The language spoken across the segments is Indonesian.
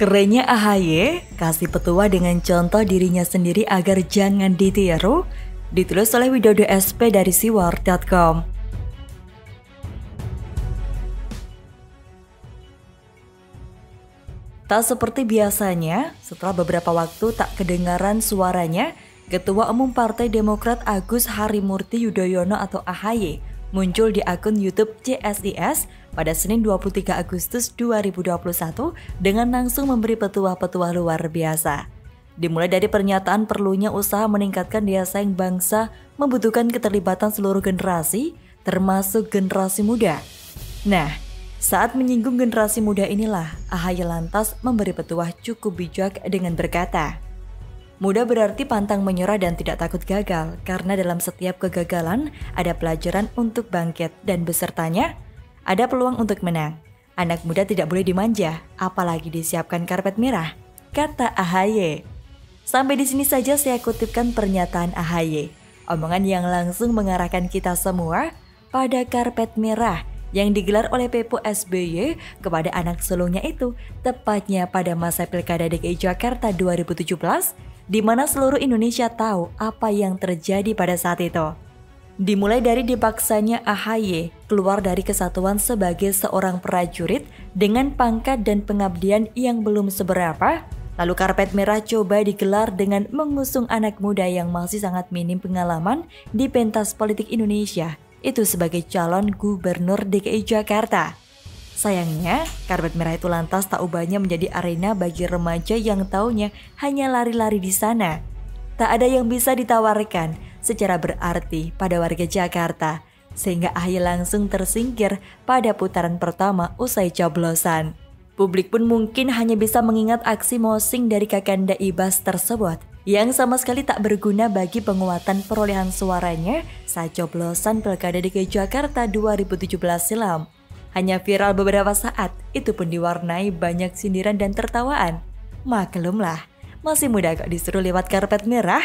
Kerennya AHY kasih petua dengan contoh dirinya sendiri agar jangan ditiru, ditulis oleh Widodo SP dari siwar.com. Tak seperti biasanya, setelah beberapa waktu tak kedengaran suaranya, Ketua Umum Partai Demokrat Agus Harimurti Yudhoyono atau AHY muncul di akun YouTube CSIS pada Senin 23 Agustus 2021 dengan langsung memberi petua-petua luar biasa. Dimulai dari pernyataan perlunya usaha meningkatkan daya saing bangsa membutuhkan keterlibatan seluruh generasi, termasuk generasi muda. Nah, saat menyinggung generasi muda inilah, AHY lantas memberi petua cukup bijak dengan berkata, "Muda berarti pantang menyerah dan tidak takut gagal, karena dalam setiap kegagalan ada pelajaran untuk bangkit dan besertanya ada peluang untuk menang. Anak muda tidak boleh dimanja, apalagi disiapkan karpet merah," kata AHY. Sampai di sini saja saya kutipkan pernyataan AHY, omongan yang langsung mengarahkan kita semua pada karpet merah yang digelar oleh Pepo SBY kepada anak sulungnya itu, tepatnya pada masa Pilkada DKI Jakarta 2017, di mana seluruh Indonesia tahu apa yang terjadi pada saat itu. Dimulai dari dipaksanya AHY keluar dari kesatuan sebagai seorang prajurit dengan pangkat dan pengabdian yang belum seberapa, lalu karpet merah coba digelar dengan mengusung anak muda yang masih sangat minim pengalaman di pentas politik Indonesia, itu sebagai calon gubernur DKI Jakarta. Sayangnya, karpet merah itu lantas tak ubahnya menjadi arena bagi remaja yang taunya hanya lari-lari di sana. Tak ada yang bisa ditawarkan secara berarti pada warga Jakarta, sehingga AHY langsung tersingkir pada putaran pertama usai coblosan. Publik pun mungkin hanya bisa mengingat aksi mosing dari Kakanda Ibas tersebut, yang sama sekali tak berguna bagi penguatan perolehan suaranya saat coblosan Pilkada DKI Jakarta 2017 silam. Hanya viral beberapa saat, itu pun diwarnai banyak sindiran dan tertawaan. Maklumlah, masih muda kok disuruh lewat karpet merah.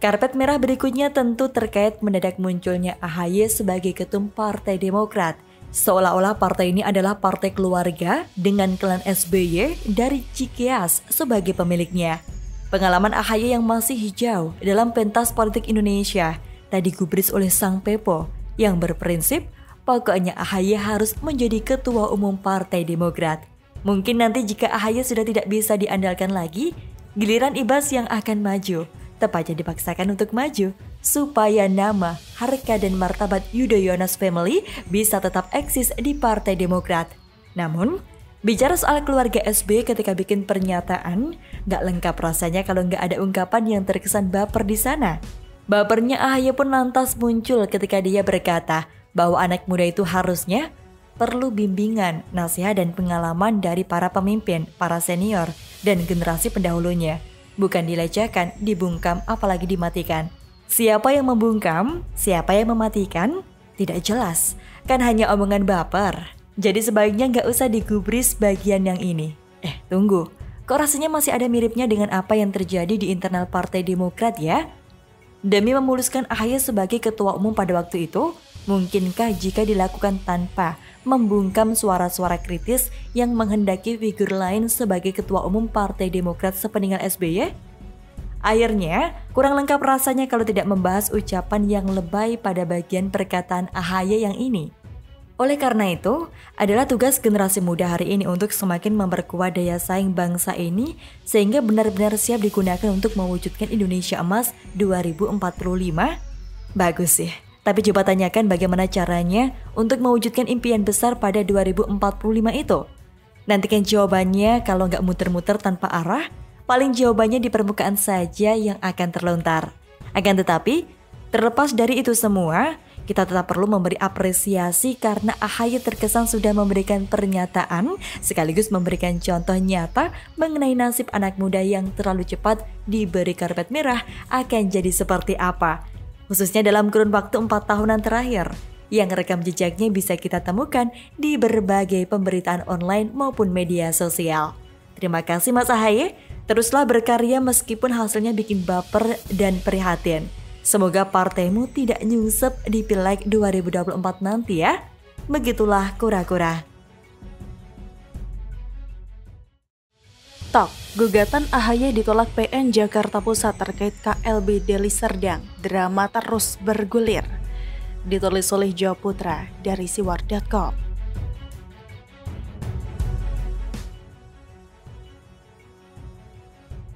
Karpet merah berikutnya tentu terkait mendadak munculnya AHY sebagai ketum Partai Demokrat. Seolah-olah partai ini adalah partai keluarga dengan klan SBY dari Cikeas sebagai pemiliknya. Pengalaman AHY yang masih hijau dalam pentas politik Indonesia tadi digubris oleh sang Pepo yang berprinsip pokoknya AHY harus menjadi ketua umum Partai Demokrat. Mungkin nanti jika AHY sudah tidak bisa diandalkan lagi, giliran Ibas yang akan maju, tepatnya dipaksakan untuk maju supaya nama, harkat dan martabat Yudhoyono's family bisa tetap eksis di Partai Demokrat. Namun, bicara soal keluarga SBY ketika bikin pernyataan, gak lengkap rasanya kalau gak ada ungkapan yang terkesan baper di sana. Bapernya AHY pun lantas muncul ketika dia berkata bahwa anak muda itu harusnya perlu bimbingan, nasihat dan pengalaman dari para pemimpin, para senior, dan generasi pendahulunya. Bukan dilecehkan, dibungkam, apalagi dimatikan. Siapa yang membungkam, siapa yang mematikan, tidak jelas. Kan hanya omongan baper. Jadi sebaiknya nggak usah digubris bagian yang ini. Tunggu, kok rasanya masih ada miripnya dengan apa yang terjadi di internal Partai Demokrat ya? Demi memuluskan AHY sebagai ketua umum pada waktu itu, mungkinkah jika dilakukan tanpa membungkam suara-suara kritis yang menghendaki figur lain sebagai ketua umum Partai Demokrat sepeninggal SBY? Akhirnya, kurang lengkap rasanya kalau tidak membahas ucapan yang lebay pada bagian perkataan AHY yang ini. Oleh karena itu, adalah tugas generasi muda hari ini untuk semakin memperkuat daya saing bangsa ini sehingga benar-benar siap digunakan untuk mewujudkan Indonesia Emas 2045. Bagus sih, tapi coba tanyakan bagaimana caranya untuk mewujudkan impian besar pada 2045 itu. Nantikan jawabannya kalau nggak muter-muter tanpa arah, paling jawabannya di permukaan saja yang akan terlontar. Akan tetapi, terlepas dari itu semua, kita tetap perlu memberi apresiasi karena AHY terkesan sudah memberikan pernyataan sekaligus memberikan contoh nyata mengenai nasib anak muda yang terlalu cepat diberi karpet merah akan jadi seperti apa. Khususnya dalam kurun waktu 4 tahunan terakhir, yang rekam jejaknya bisa kita temukan di berbagai pemberitaan online maupun media sosial. Terima kasih Mas AHY, teruslah berkarya meskipun hasilnya bikin baper dan prihatin. Semoga partaimu tidak nyungsep di Pileg 2024 nanti ya. Begitulah kura-kura. TikTok, gugatan AHY ditolak PN Jakarta Pusat terkait KLB Deli Serdang, drama terus bergulir. Ditulis oleh Jo Putra dari siwar.com.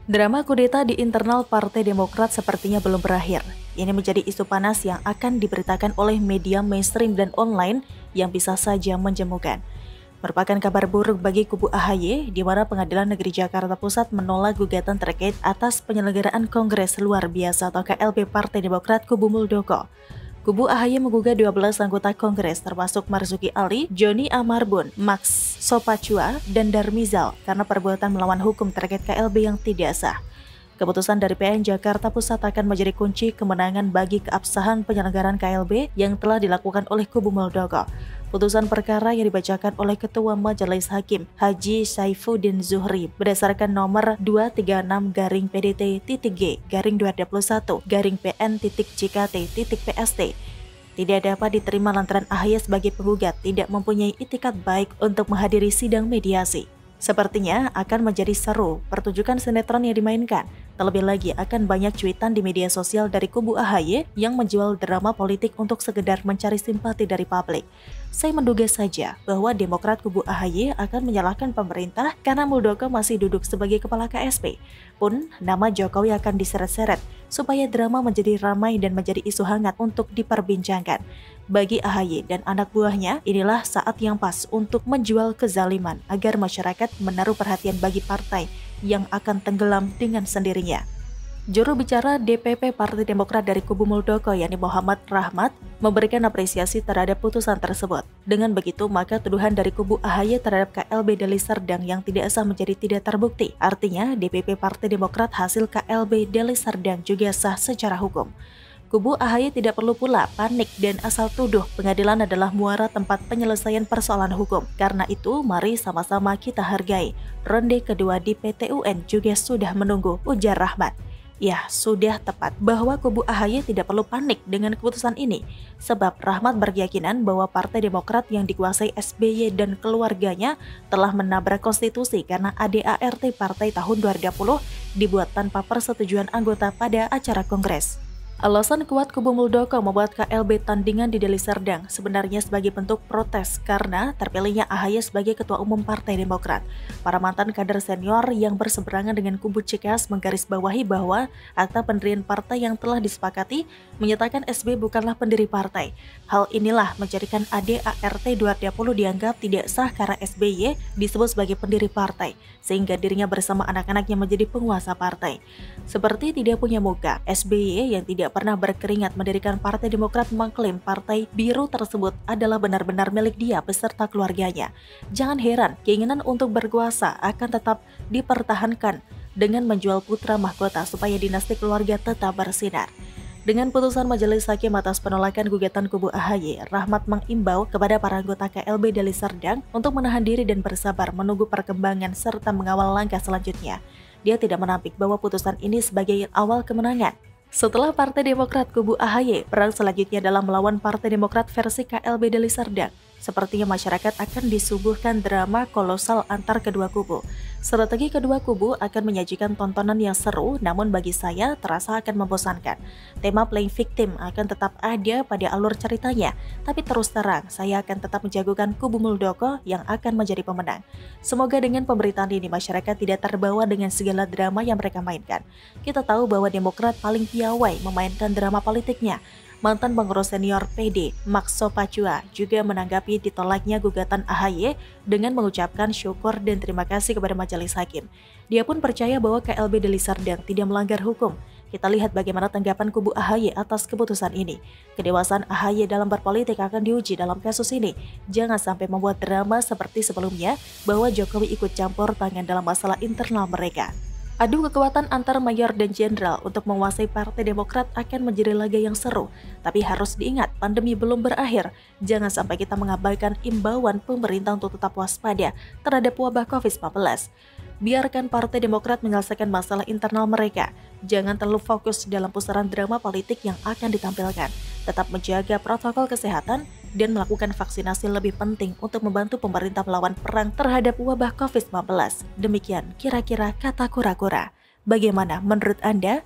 Drama kudeta di internal Partai Demokrat sepertinya belum berakhir. Ini menjadi isu panas yang akan diberitakan oleh media mainstream dan online yang bisa saja menjemukan. Merupakan kabar buruk bagi kubu AHY, di mana Pengadilan Negeri Jakarta Pusat menolak gugatan terkait atas penyelenggaraan Kongres Luar Biasa atau KLB Partai Demokrat kubu Muldoko. Kubu AHY menggugat 12 anggota Kongres termasuk Marzuki Ali, Joni Amarbun, Max Sopacua, dan Darmizal karena perbuatan melawan hukum terkait KLB yang tidak sah. Keputusan dari PN Jakarta Pusat akan menjadi kunci kemenangan bagi keabsahan penyelenggaraan KLB yang telah dilakukan oleh kubu Muldoko. Putusan perkara yang dibacakan oleh Ketua Majelis Hakim Haji Saifuddin Zuhri berdasarkan nomor 236-G-2021-PN.PST tidak dapat diterima lantaran AHY sebagai penggugat tidak mempunyai itikat baik untuk menghadiri sidang mediasi. Sepertinya akan menjadi seru pertunjukan sinetron yang dimainkan. Terlebih lagi akan banyak cuitan di media sosial dari kubu AHY yang menjual drama politik untuk sekedar mencari simpati dari publik. Saya menduga saja bahwa Demokrat kubu AHY akan menyalahkan pemerintah karena Muldoko masih duduk sebagai kepala KSP. Pun nama Jokowi akan diseret-seret supaya drama menjadi ramai dan menjadi isu hangat untuk diperbincangkan. Bagi AHY dan anak buahnya, inilah saat yang pas untuk menjual kezaliman agar masyarakat menaruh perhatian bagi partai yang akan tenggelam dengan sendirinya. Juru bicara DPP Partai Demokrat dari kubu Muldoko yakni Muhammad Rahmat memberikan apresiasi terhadap putusan tersebut. Dengan begitu, maka tuduhan dari kubu AHY terhadap KLB Deli Serdang yang tidak sah menjadi tidak terbukti. Artinya, DPP Partai Demokrat hasil KLB Deli Serdang juga sah secara hukum. Kubu AHY tidak perlu pula panik dan asal tuduh pengadilan adalah muara tempat penyelesaian persoalan hukum. Karena itu, mari sama-sama kita hargai. Ronde kedua di PT UN juga sudah menunggu, ujar Rahmat. Ya, sudah tepat bahwa kubu AHY tidak perlu panik dengan keputusan ini. Sebab Rahmat berkeyakinan bahwa Partai Demokrat yang dikuasai SBY dan keluarganya telah menabrak konstitusi karena ADART Partai tahun 2020 dibuat tanpa persetujuan anggota pada acara Kongres. Alasan kuat kubu Muldoko membuat KLB tandingan di Deli Serdang sebenarnya sebagai bentuk protes karena terpilihnya AHY sebagai Ketua Umum Partai Demokrat. Para mantan kader senior yang berseberangan dengan kubu CKS menggarisbawahi bahwa akta pendirian partai yang telah disepakati menyatakan SBY bukanlah pendiri partai. Hal inilah menjadikan ADART 2020 dianggap tidak sah karena SBY disebut sebagai pendiri partai, sehingga dirinya bersama anak-anaknya menjadi penguasa partai. Seperti tidak punya muka, SBY yang tidak pernah berkeringat mendirikan Partai Demokrat mengklaim partai biru tersebut adalah benar-benar milik dia beserta keluarganya. Jangan heran, keinginan untuk berkuasa akan tetap dipertahankan dengan menjual putra mahkota supaya dinasti keluarga tetap bersinar. Dengan putusan Majelis Hakim atas penolakan gugatan kubu AHY, Rahmat mengimbau kepada para anggota KLB Deli Serdang untuk menahan diri dan bersabar menunggu perkembangan serta mengawal langkah selanjutnya. Dia tidak menampik bahwa putusan ini sebagai awal kemenangan. Setelah Partai Demokrat kubu AHY, perang selanjutnya dalam melawan Partai Demokrat versi KLB Deli Serdang. Sepertinya masyarakat akan disuguhkan drama kolosal antar kedua kubu. Strategi kedua kubu akan menyajikan tontonan yang seru, namun bagi saya terasa akan membosankan. Tema playing victim akan tetap ada pada alur ceritanya, tapi terus terang saya akan tetap menjagokan kubu Muldoko yang akan menjadi pemenang. Semoga dengan pemberitaan ini masyarakat tidak terbawa dengan segala drama yang mereka mainkan. Kita tahu bahwa Demokrat paling piawai memainkan drama politiknya. Mantan pengurus senior PD, Max Sopacua, juga menanggapi ditolaknya gugatan AHY dengan mengucapkan syukur dan terima kasih kepada Majelis Hakim. Dia pun percaya bahwa KLB Deli Serdang tidak melanggar hukum. Kita lihat bagaimana tanggapan kubu AHY atas keputusan ini. Kedewasaan AHY dalam berpolitik akan diuji dalam kasus ini. Jangan sampai membuat drama seperti sebelumnya bahwa Jokowi ikut campur tangan dalam masalah internal mereka. Adu kekuatan antar mayor dan jenderal untuk menguasai Partai Demokrat akan menjadi laga yang seru. Tapi harus diingat, pandemi belum berakhir. Jangan sampai kita mengabaikan imbauan pemerintah untuk tetap waspada terhadap wabah COVID-19. Biarkan Partai Demokrat menyelesaikan masalah internal mereka. Jangan terlalu fokus dalam pusaran drama politik yang akan ditampilkan. Tetap menjaga protokol kesehatan dan melakukan vaksinasi lebih penting untuk membantu pemerintah melawan perang terhadap wabah COVID-19. Demikian kira-kira kata kura-kura. Bagaimana menurut Anda?